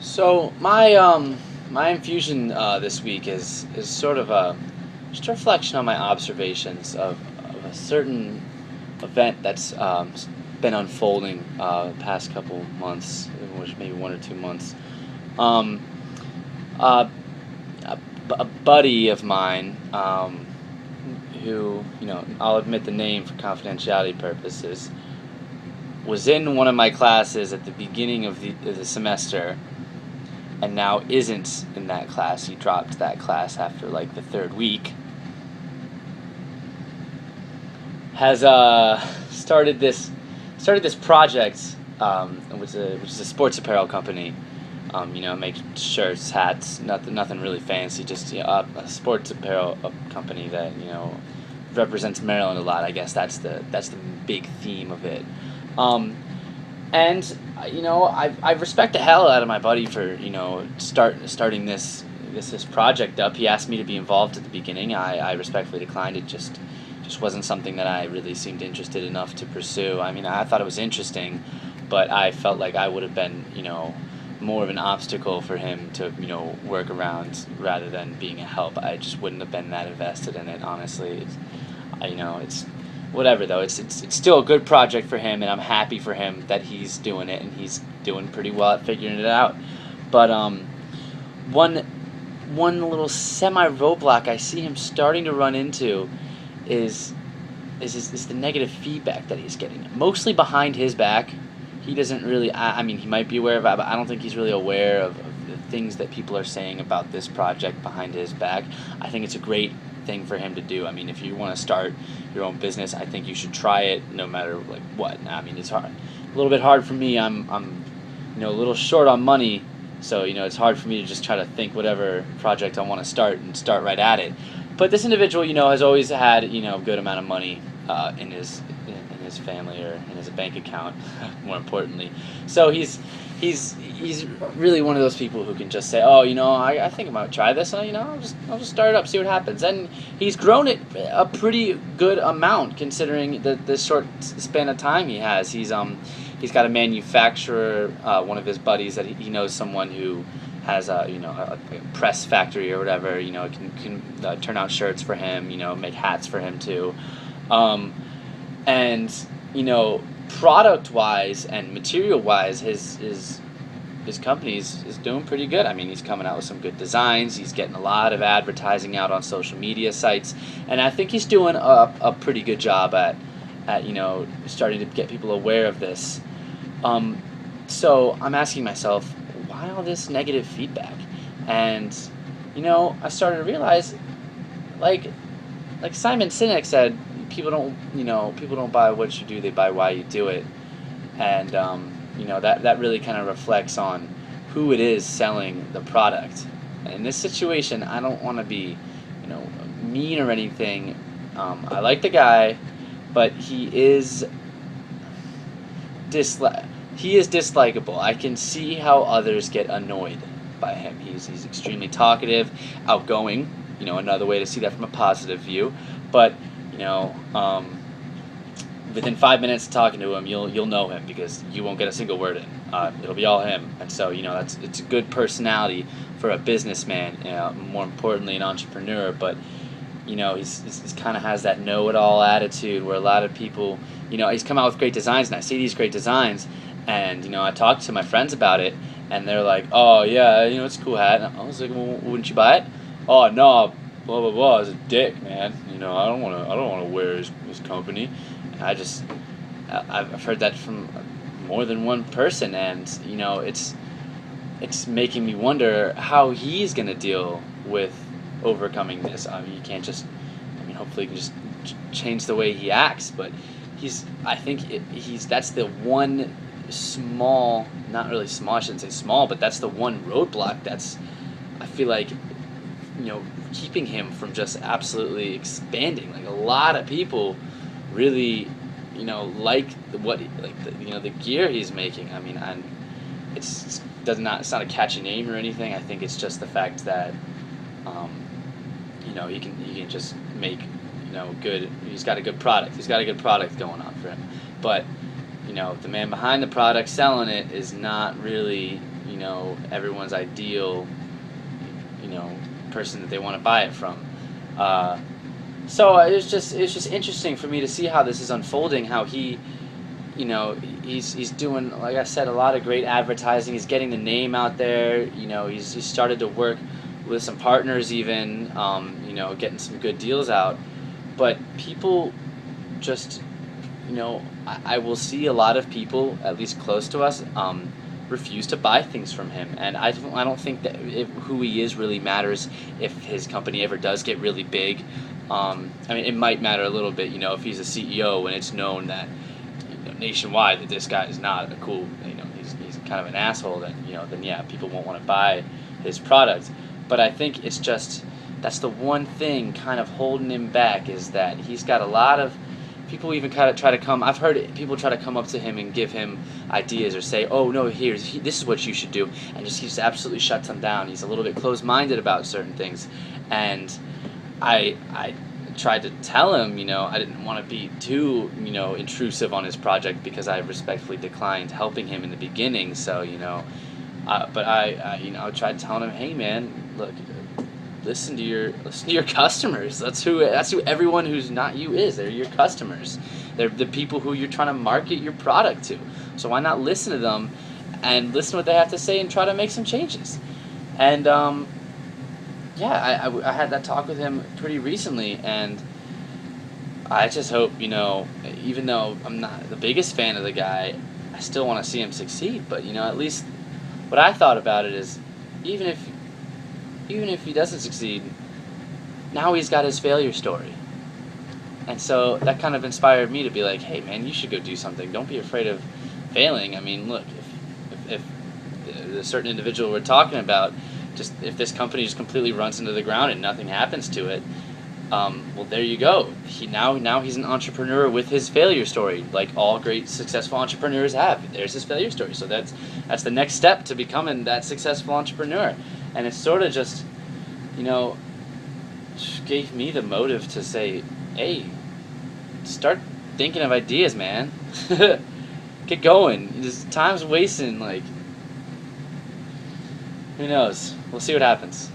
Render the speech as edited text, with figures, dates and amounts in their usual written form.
So my infusion this week is sort of a just a reflection on my observations of a certain event that's been unfolding the past couple months, which maybe 1 or 2 months. Um, uh, a buddy of mine, who I'll admit the name for confidentiality purposes, was in one of my classes at the beginning of the semester and now isn't in that class. He dropped that class after like the third week. Has started this project, which is a sports apparel company. Make shirts, hats, nothing really fancy. Just a sports apparel company that represents Maryland a lot. I guess that's the big theme of it. And I respect the hell out of my buddy for starting this project up. He asked me to be involved at the beginning. I respectfully declined. It just wasn't something that I really seemed interested enough to pursue. I mean, I thought it was interesting, but I felt like I would have been more of an obstacle for him to work around rather than being a help. I just wouldn't have been that invested in it, honestly. It's whatever though. It's still a good project for him, and I'm happy for him that he's doing it, and he's doing pretty well at figuring it out. But one little semi roadblock I see him starting to run into is the negative feedback that he's getting, mostly behind his back. He doesn't really. I mean, he might be aware of it, but I don't think he's really aware of the things that people are saying about this project behind his back. I think it's a great thing for him to do. I mean, if you want to start your own business, I think you should try it, no matter like what. I mean, it's hard, a little bit hard for me. I'm a little short on money, so it's hard for me to just try to think whatever project I want to start and start right at it. But this individual, has always had a good amount of money in his family, or in his bank account, more importantly. So he's really one of those people who can just say, oh, I think I might try this. I'll just start it up, see what happens. And he's grown it a pretty good amount considering the short span of time he has. He's got a manufacturer, one of his buddies that he knows, someone who has a press factory or whatever. Can turn out shirts for him. Make hats for him too. And product wise and material wise, his company is doing pretty good. I mean, he's coming out with some good designs. He's getting a lot of advertising out on social media sites, and I think he's doing a pretty good job at starting to get people aware of this. So I'm asking myself, why all this negative feedback? And I started to realize, like Simon Sinek said, people don't buy what you do, they buy why you do it. And that really kind of reflects on who it is selling the product. And in this situation, I don't want to be mean or anything. I like the guy, but he is dislikable. I can see how others get annoyed by him. He's extremely talkative, outgoing. Another way to see that from a positive view. But within 5 minutes of talking to him, you'll know him, because you won't get a single word in. It'll be all him. And so it's a good personality for a businessman. More importantly, an entrepreneur. But he's kind of has that know-it-all attitude where a lot of people, he's come out with great designs, and I see these great designs, and I talk to my friends about it, and they're like, oh yeah, it's a cool hat. And I was like, well, wouldn't you buy it? Oh no, blah blah blah. It's a dick, man. I don't want to wear his company. And I've heard that from more than one person, and it's making me wonder how he's gonna deal with overcoming this. I mean, you can't just. I mean, hopefully, he can just change the way he acts, but that's the one small, not really small, I shouldn't say small, but that's the one roadblock that's, I feel like, keeping him from just absolutely expanding. Like, a lot of people really, like the gear he's making. I mean, it's not a catchy name or anything. I think it's just the fact that, he can just make, good. He's got a good product. He's got a good product going on for him. But, the man behind the product selling it is not really, everyone's ideal, person that they want to buy it from. So it's just interesting for me to see how this is unfolding. How he's doing, like I said, a lot of great advertising. He's getting the name out there. He's started to work with some partners even. Getting some good deals out. But people just, I will see a lot of people, at least close to us, refuse to buy things from him, and I don't think that who he is really matters if his company ever does get really big. It might matter a little bit, if he's a CEO and it's known that nationwide that this guy is not a cool, he's kind of an asshole. Then yeah, people won't want to buy his product. But I think it's just that's the one thing kind of holding him back, is that he's got a lot of people even kind of try to come. I've heard people try to come up to him and give him ideas or say, "Oh no, this is what you should do," and he absolutely shuts them down. He's a little bit closed-minded about certain things, and I tried to tell him, I didn't want to be too, intrusive on his project, because I respectfully declined helping him in the beginning. So, but I tried telling him, "Hey man, look, listen to your customers. That's who everyone who's not you is. They're your customers. They're the people who you're trying to market your product to. So why not listen to them and listen to what they have to say and try to make some changes?" And I had that talk with him pretty recently, and I just hope, even though I'm not the biggest fan of the guy, I still want to see him succeed. But at least what I thought about it is, even if he doesn't succeed, now he's got his failure story. And so that kind of inspired me to be like, hey man, you should go do something. Don't be afraid of failing. I mean, look, if the certain individual we're talking about, just if this company just completely runs into the ground and nothing happens to it, well, there you go. Now he's an entrepreneur with his failure story, like all great successful entrepreneurs have. There's his failure story. So that's the next step to becoming that successful entrepreneur. And it sort of just, gave me the motive to say, hey, start thinking of ideas, man. Get going. Time's wasting. Like, who knows? We'll see what happens.